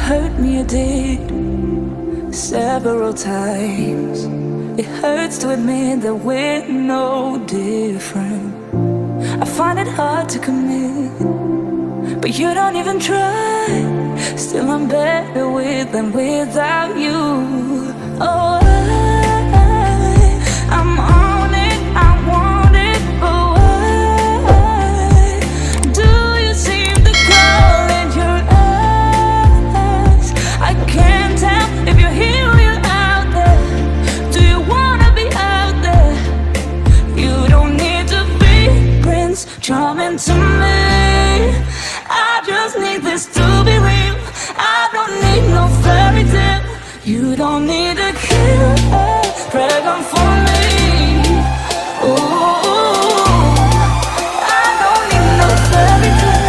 hurt me, you did, several times. It hurts to admit that we're no different. I find it hard to commit, but you don't even try. Still I'm better with than without you. Oh, I'm on it, I want it, but why do you seem to call in your eyes? I can't tell if you're here or you're out there. Do you wanna be out there? You don't need to be Prince Charming to me. I just need this to be real. I don't need no fairy tale. You don't need a killer pregnant for me. Ooh, I don't need no fairy tale.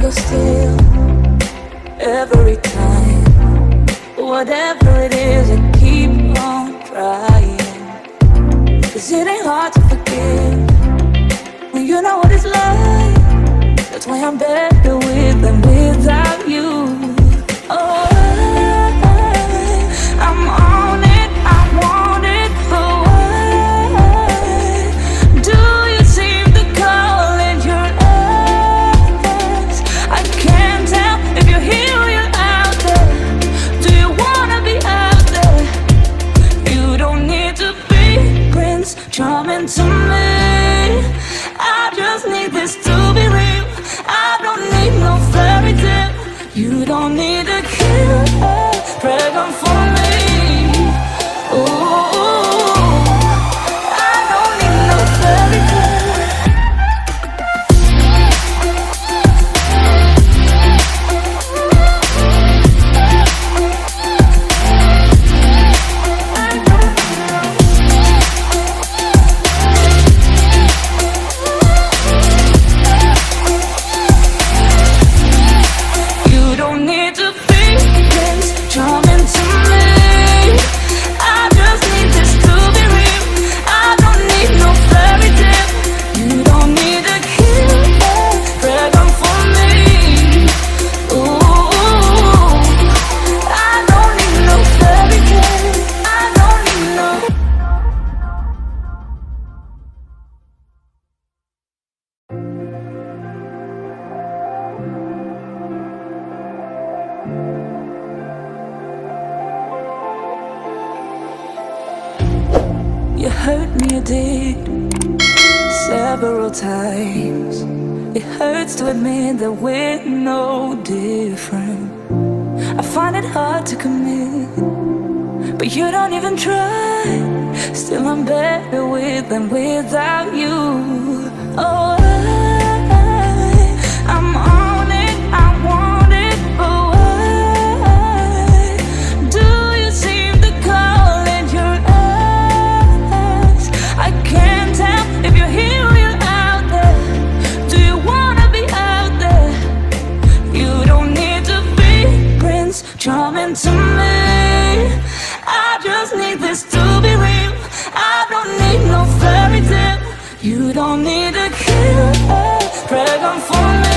Still, every time, whatever it is, I keep on trying. 'Cause it ain't hard to forgive when you know what it's like. That's why I'm better with than without you. Oh, I'm on it, I want it, but why do you seem to call in your eyes? I can't tell if you're here or you're out there. Do you wanna be out there? You don't need to be Prince Charming to me. I just need this to be real. I don't need no fairy tale. You don't need a killer pregnant for me. Ooh, I don't need no fairy tale. You hurt me, you did, several times. It hurts to admit that we're no different. I find it hard to commit, but you don't even try. Still I'm better with than without you. Oh, I'm on it, I want it, but why do you seem to call in your eyes? I can't tell if you're here or you're out there. Do you wanna be out there? You don't need to be Prince Charming to me. I just need this to be real. I don't need no fairy tale. You don't need a killer pregnant for me.